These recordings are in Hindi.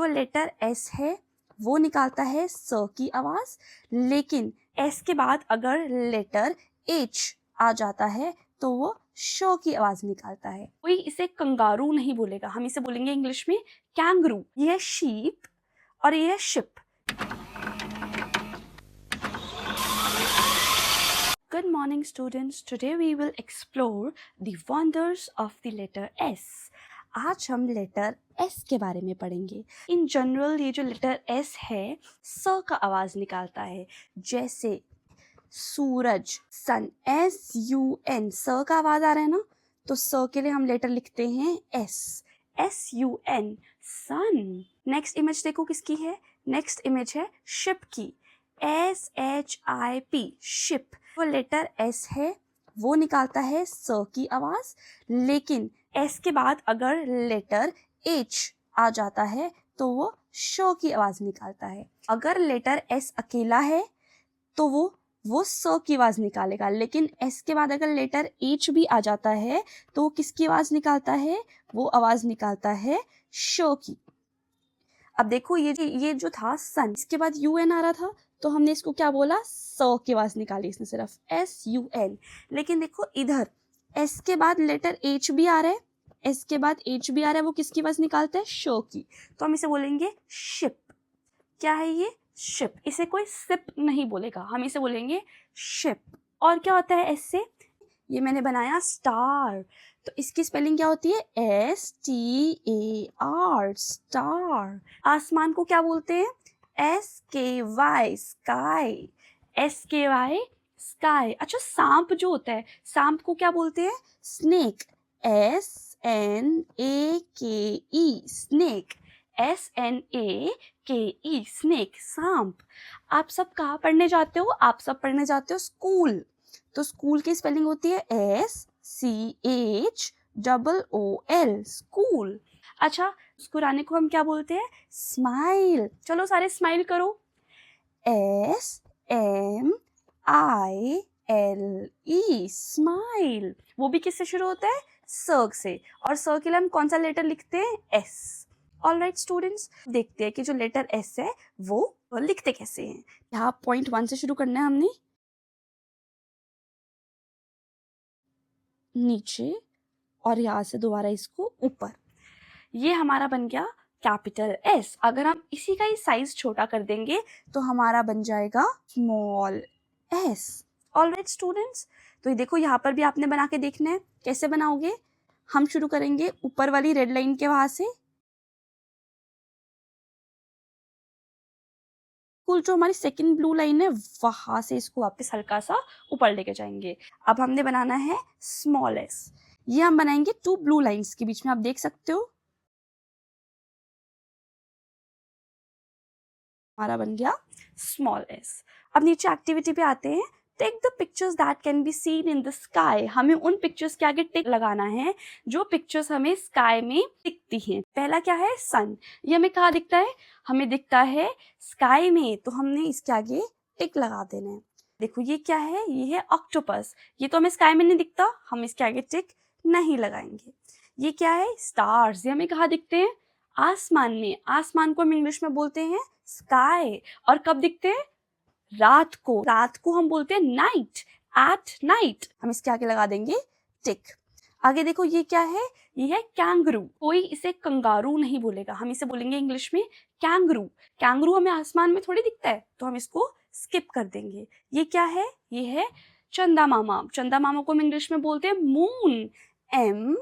जो लेटर एस है वो निकालता है स की आवाज, लेकिन एस के बाद अगर लेटर एच आ जाता है तो वो श की आवाज निकालता है। कोई इसे कंगारू नहीं बोलेगा, हम इसे बोलेंगे इंग्लिश में कैंगरू। ये है शीप और ये है ship. Good morning students, today we will explore the wonders of the letter S. आज हम लेटर S के बारे में पढ़ेंगे। इन जनरल ये जो लेटर S है स का आवाज निकालता है, जैसे सूरज, सन, SUN, स का आवाज आ रहा है ना, तो स के लिए हम लेटर लिखते हैं S, SUN, सन। नेक्स्ट इमेज देखो किसकी है, नेक्स्ट इमेज है शिप की, SHIP, शिप। वो लेटर S है वो निकालता है स की आवाज, लेकिन S के बाद अगर लेटर H आ जाता है तो वो श की आवाज निकालता है। अगर लेटर S अकेला है तो वो स की आवाज निकालेगा, लेकिन S के बाद अगर लेटर H भी आ जाता है तो वो किसकी आवाज निकालता है, वो आवाज निकालता है श की। अब देखो ये जो था सन, इसके बाद UN आ रहा था तो हमने इसको क्या बोला, स की आवाज निकाली इसने सिर्फ, SUN। लेकिन देखो इधर S के बाद लेटर H भी आ रहा है, S के बाद H भी आ रहा है, वो किसकी आवाज निकालता है, श की। तो हम इसे बोलेंगे शिप। क्या है ये, शिप। इसे कोई सिप नहीं बोलेगा, हम इसे बोलेंगे शिप। और क्या होता है S से, ये मैंने बनाया स्टार, तो इसकी स्पेलिंग क्या होती है, STAR, स्टार। आसमान को क्या बोलते हैं, SKY, स्काई, SKY, स्काई। अच्छा, सांप जो होता है, सांप को क्या बोलते हैं, snake, SNAKE, snake, SNAKE, snake, सांप। आप सब कहाँ पढ़ने जाते हो, आप सब पढ़ने जाते हो स्कूल, तो स्कूल की स्पेलिंग होती है SCHOOL, स्कूल। अच्छा, मुस्कुराने को हम क्या बोलते हैं, स्माइल। चलो सारे स्माइल करो, SMILE, स्माइल। वो भी किससे शुरू होता है, स से, और स के लिए हम कौन सा लेटर लिखते हैं, S। ऑलराइट स्टूडेंट्स, देखते हैं कि जो लेटर S है वो लिखते कैसे हैं। यहाँ पॉइंट 1 से शुरू करना है हमने, नीचे, और यहाँ से दोबारा इसको ऊपर। ये हमारा बन गया कैपिटल S। अगर हम इसी का ही साइज छोटा कर देंगे तो हमारा बन जाएगा स्मॉल s। ऑलराइट स्टूडेंट्स, तो ये देखो यहाँ पर भी आपने बना के देखना है, कैसे बनाओगे। हम शुरू करेंगे ऊपर वाली रेड लाइन के वहां से, कुल जो हमारी सेकंड ब्लू लाइन है वहां से इसको वापस हल्का सा ऊपर लेके जाएंगे। अब हमने बनाना है स्मॉल s, ये हम बनाएंगे 2 ब्लू लाइंस के बीच में, आप देख सकते हो हमारा बन गया स्मॉल s। अब नीचे एक्टिविटी पे आते हैं। Take the pictures that can be seen in the sky. हमें उन पिक्चर्स के आगे टिक लगाना है जो पिक्चर्स हमें स्काई में दिखती हैं। पहला क्या है, सन। ये हमें कहाँ दिखता है, हमें दिखता है स्काई में, तो हमने इसके आगे टिक लगा देना है। देखो ये क्या है, ये है ऑक्टोपस। ये तो हमें स्काई में नहीं दिखता, हम इसके आगे टिक नहीं लगाएंगे। ये क्या है, स्टार्स। ये हमें कहाँ दिखते हैं, आसमान में। आसमान को हम इंग्लिश में बोलते हैं स्काई। और कब दिखते हैं, रात को। रात को हम बोलते हैं नाइट, एट नाइट। हम इसके आगे लगा देंगे टिक। आगे देखो ये क्या है, ये है कैंगरू। कोई इसे कंगारू नहीं बोलेगा, हम इसे बोलेंगे इंग्लिश में कैंगरू। कैंगरू हमें आसमान में थोड़ी दिखता है, तो हम इसको स्किप कर देंगे। ये क्या है, ये है चंदा मामा। चंदा मामा को हम इंग्लिश में बोलते हैं मून, MOON,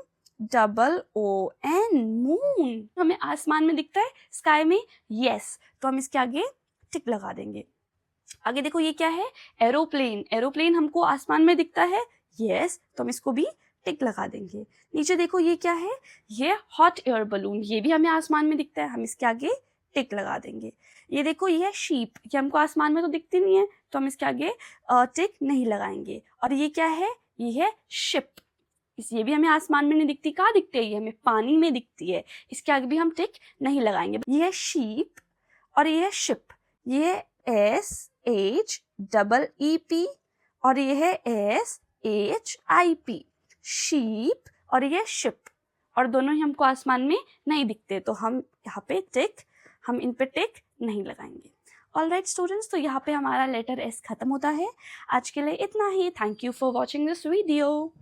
मून। हमें आसमान में दिखता है, स्काई में, यस, तो हम इसके आगे टिक लगा देंगे। आगे देखो ये क्या है, एरोप्लेन। एरोप्लेन हमको आसमान में दिखता है, यस, तो हम इसको भी टिक लगा देंगे। नीचे देखो ये क्या है, ये हॉट एयर बलून। ये भी हमें आसमान में दिखता है, हम इसके आगे टिक लगा देंगे। ये देखो ये है शीप, ये हमको आसमान में तो दिखती नहीं है, तो हम इसके आगे टिक नहीं लगाएंगे। और ये क्या है, ये है शिप। ये भी हमें आसमान में नहीं दिखती, कहाँ दिखती है, ये हमें पानी में दिखती है, इसके आगे भी हम टिक नहीं लगाएंगे। ये है शीप और ये है शिप। ये SHEEP और ये है SHIP, शीप और ये शिप। और दोनों ही हमको आसमान में नहीं दिखते, तो हम यहाँ पे टिक हम इन पे टिक नहीं लगाएंगे। ऑलराइट स्टूडेंट्स, तो यहाँ पे हमारा लेटर एस खत्म होता है। आज के लिए इतना ही। Thank you for watching this video.